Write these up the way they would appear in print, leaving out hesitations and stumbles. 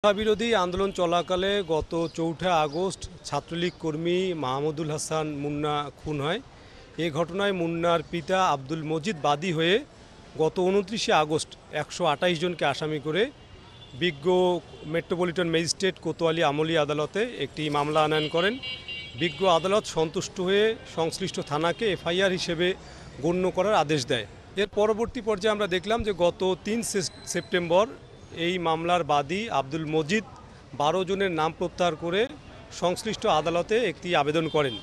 বিরোধী আন্দোলন চলাকালে গত ৪ঠা আগস্ট ছাত্রলীগ কর্মী মাহমুদুল হাসান মুন্না খুন হয়। এই ঘটনায় মুন্নার পিতা আব্দুল মজিদ বাদী হয়ে গত ২৯শে আগস্ট ১২৮ জনকে আসামি করে বিজ্ঞ মেট্রোপলিটন ম্যাজিস্ট্রেট কোতোয়ালি আমলি আদালতে একটি মামলা আনয়ন করেন। বিজ্ঞ আদালত সন্তুষ্ট হয়ে সংশ্লিষ্ট থানাকে এফআইআর হিসেবে গণ্য করার আদেশ দেয়। এর পরবর্তী পর্যায়ে আমরা দেখলাম যে গত ৩ সেপ্টেম্বর এই মামলার বাদী আব্দুল মজিদ ১২ জনের নাম প্রত্যাহার করে সংশ্লিষ্ট আদালতে একটি আবেদন করেন।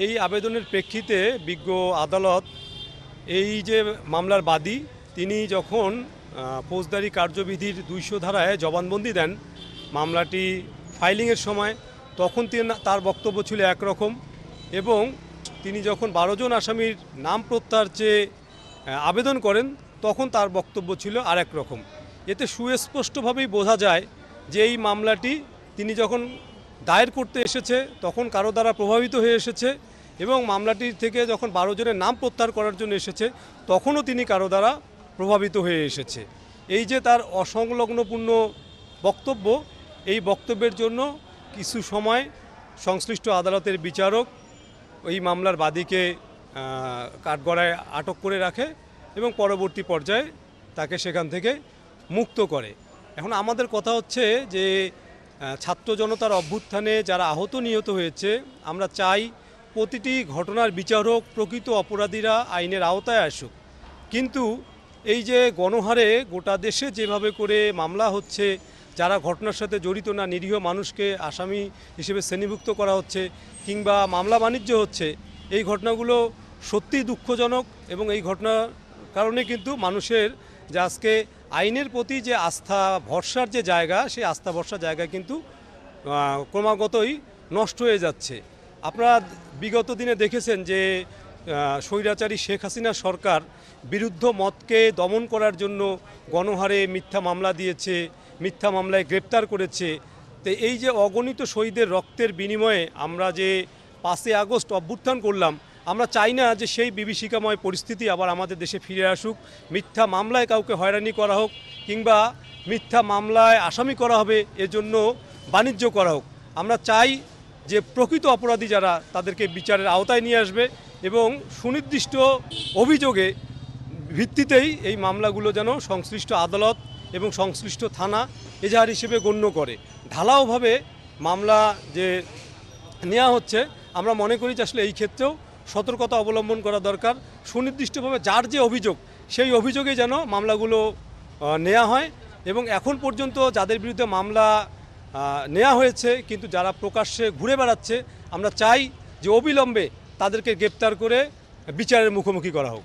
এই আবেদনের প্রেক্ষিতে বিজ্ঞ আদালত এই যে মামলার বাদী তিনি যখন ফৌজদারি কার্যবিধির ২০০ ধারায় জবানবন্দি দেন মামলাটি ফাইলিংয়ের সময়, তখন তার বক্তব্য ছিল একরকম, এবং তিনি যখন ১২ জন আসামির নাম প্রত্যাহার চেয়ে আবেদন করেন তখন তার বক্তব্য ছিল আরেক রকম। এতে সুস্পষ্টভাবেই বোঝা যায় যে এই মামলাটি তিনি যখন দায়ের করতে এসেছে তখন কারো দ্বারা প্রভাবিত হয়ে এসেছে, এবং মামলাটির থেকে যখন ১২ জনের নাম প্রত্যাহার করার জন্য এসেছে তখনও তিনি কারো দ্বারা প্রভাবিত হয়ে এসেছে। এই যে তার অসংলগ্নপূর্ণ বক্তব্য, এই বক্তব্যের জন্য কিছু সময় সংশ্লিষ্ট আদালতের বিচারক এই মামলার বাদীকে কাঠগড়ায় আটক করে রাখে এবং পরবর্তী পর্যায়ে তাকে সেখান থেকে মুক্ত করে। এখন আমাদের কথা হচ্ছে যে ছাত্র জনতার অভ্যুত্থানে যারা আহত নিহত হয়েছে, আমরা চাই প্রতিটি ঘটনার বিচার হোক, প্রকৃত অপরাধীরা আইনের আওতায় আসুক। কিন্তু এই যে গণহারে গোটা দেশে যেভাবে করে মামলা হচ্ছে, যারা ঘটনার সাথে জড়িত না নিরীহ মানুষকে আসামি হিসেবে শ্রেণীভুক্ত করা হচ্ছে কিংবা মামলা বাণিজ্য হচ্ছে, এই ঘটনাগুলো সত্যিই দুঃখজনক। এবং এই ঘটনার কারণে কিন্তু মানুষের যে আজকে আইনের প্রতি যে আস্থা ভরসার যে জায়গা, সেই আস্থা ভরসার জায়গা কিন্তু ক্রমাগতই নষ্ট হয়ে যাচ্ছে। আপনারা বিগত দিনে দেখেছেন যে স্বৈরাচারী শেখ হাসিনা সরকার বিরুদ্ধ মতকে দমন করার জন্য গণহারে মিথ্যা মামলা দিয়েছে, মিথ্যা মামলায় গ্রেপ্তার করেছে। তো এই যে অগণিত শহীদের রক্তের বিনিময়ে আমরা যে ৫ই আগস্ট অভ্যুত্থান করলাম, আমরা চাই না যে সেই বিভীষিকাময় পরিস্থিতি আবার আমাদের দেশে ফিরে আসুক। মিথ্যা মামলায় কাউকে হয়রানি করা হোক কিংবা মিথ্যা মামলায় আসামি করা হবে এজন্য বাণিজ্য করা হোক। আমরা চাই যে প্রকৃত অপরাধী যারা তাদেরকে বিচারের আওতায় নিয়ে আসবে এবং সুনির্দিষ্ট অভিযোগে ভিত্তিতেই এই মামলাগুলো যেন সংশ্লিষ্ট আদালত এবং সংশ্লিষ্ট থানা এজাহার হিসেবে গণ্য করে। ঢালাওভাবে মামলা যে নেওয়া হচ্ছে, আমরা মনে করি যে আসলে এই ক্ষেত্রেও সতর্কতা অবলম্বন করা দরকার। সুনির্দিষ্টভাবে যার যে অভিযোগ, সেই অভিযোগে যেন মামলাগুলো নেওয়া হয়। এবং এখন পর্যন্ত যাদের বিরুদ্ধে মামলা নেওয়া হয়েছে কিন্তু যারা প্রকাশ্যে ঘুরে বেড়াচ্ছে, আমরা চাই যে অবিলম্বে তাদেরকে গ্রেপ্তার করে বিচারের মুখোমুখি করা হোক।